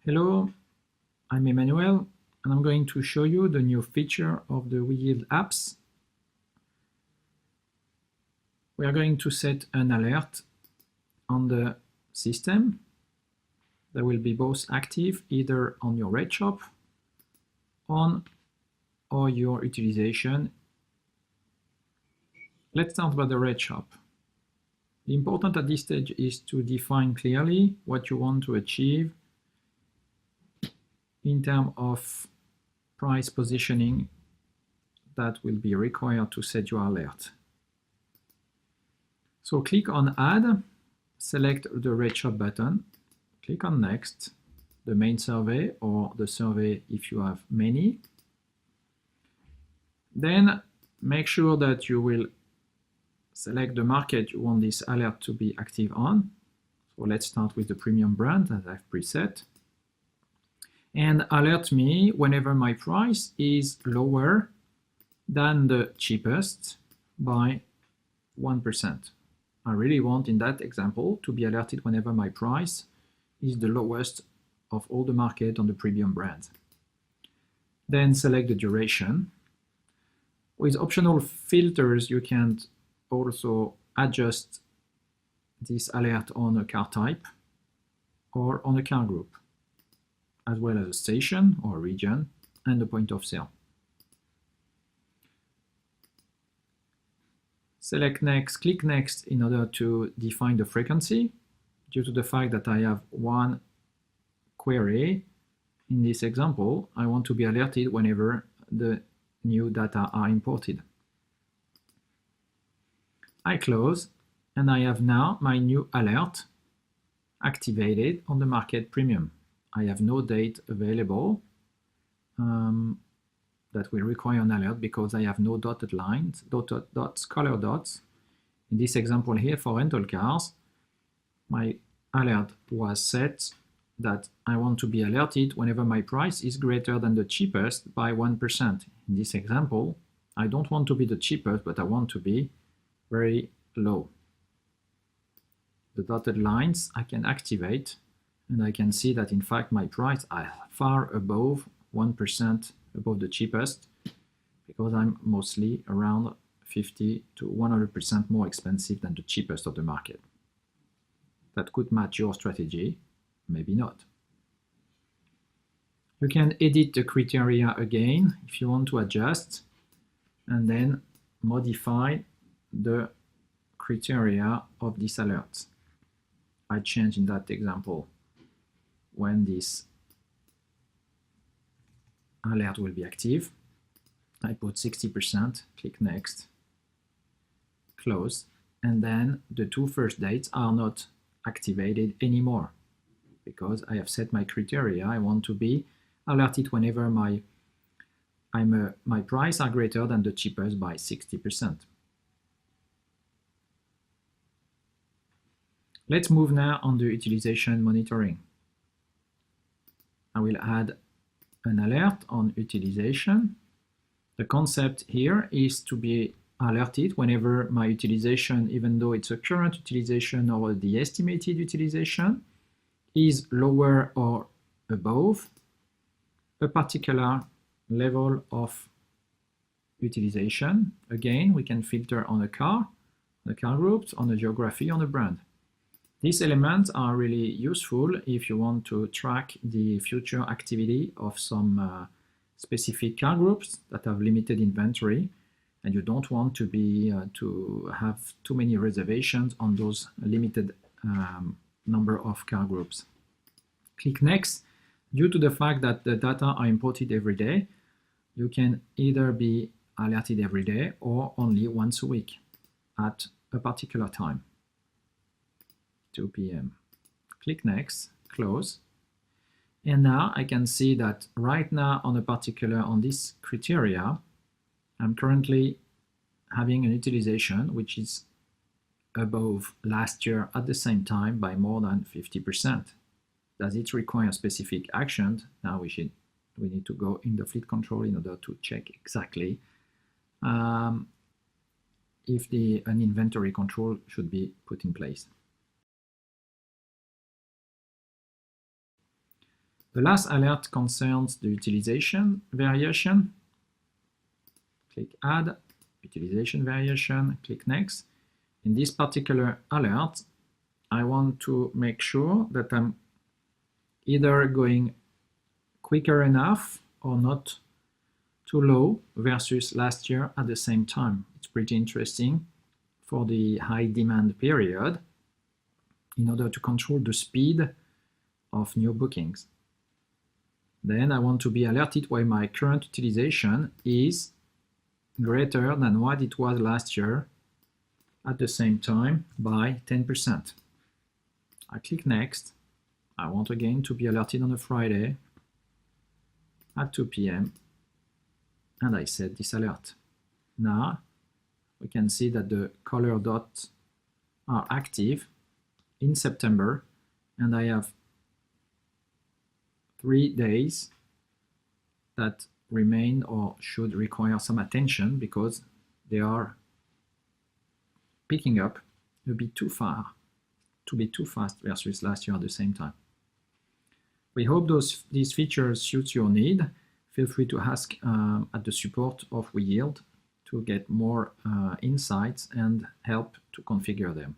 Hello, I'm Emmanuel, and I'm going to show you the new feature of the WeYield apps. We are going to set an alert on the system that will be both active either on your rateshop or your utilization. Let's start by the rateshop. The important at this stage is to define clearly what you want to achieve in terms of price positioning that will be required to set your alert. So click on Add, select the rateshop button, click on Next, the main survey or the survey if you have many. Then make sure that you will select the market you want this alert to be active on. So let's start with the premium brand that I've preset. And alert me whenever my price is lower than the cheapest by 1%. I really want, in that example, to be alerted whenever my price is the lowest of all the market on the premium brand. Then select the duration. With optional filters, you can also adjust this alert on a car type or on a car group, as well as a station or region and the point of sale. Select Next, click Next in order to define the frequency. Due to the fact that I have one query, in this example, I want to be alerted whenever the new data are imported. I close, and I have now my new alert activated on the market premium. I have no date available that will require an alert because I have no dotted lines, dotted dots, color dots. In this example here for rental cars, my alert was set that I want to be alerted whenever my price is greater than the cheapest by 1%. In this example, I don't want to be the cheapest, but I want to be very low. The dotted lines I can activate, and I can see that in fact my price are far above 1% above the cheapest, because I'm mostly around 50 to 100% more expensive than the cheapest of the market. That could match your strategy, maybe not. You can edit the criteria again if you want to adjust, and then modify the criteria of this alert. I change in that example when this alert will be active. I put 60%, click Next, close, and then the two first dates are not activated anymore because I have set my criteria. I want to be alerted whenever my price are greater than the cheapest by 60%. Let's move now on the utilization monitoring. I will add an alert on utilization. The concept here is to be alerted whenever my utilization, even though it's a current utilization or the estimated utilization, is lower or above a particular level of utilization. Again, we can filter on a car, the car groups, on the geography, on the brand. These elements are really useful if you want to track the future activity of some specific car groups that have limited inventory, and you don't want to be to have too many reservations on those limited number of car groups. Click Next. Due to the fact that the data are imported every day, you can either be alerted every day or only once a week at a particular time. 2 p.m. Click Next, close, and now I can see that right now on this criteria, I'm currently having an utilization which is above last year at the same time by more than 50%. Does it require specific action? Now we need to go in the fleet control in order to check exactly if an inventory control should be put in place. The last alert concerns the utilization variation. Click Add, Utilization Variation, click Next. In this particular alert, I want to make sure that I'm either going quicker enough or not too low versus last year at the same time. It's pretty interesting for the high demand period in order to control the speed of new bookings. Then I want to be alerted while my current utilization is greater than what it was last year at the same time by 10%. I click Next. I want again to be alerted on a Friday at 2 p.m. and I set this alert. Now we can see that the color dots are active in September, and I have 3 days that remain or should require some attention because they are picking up a bit too far, to be too fast versus last year at the same time. We hope these features suit your need. Feel free to ask at the support of WeYield to get more insights and help to configure them.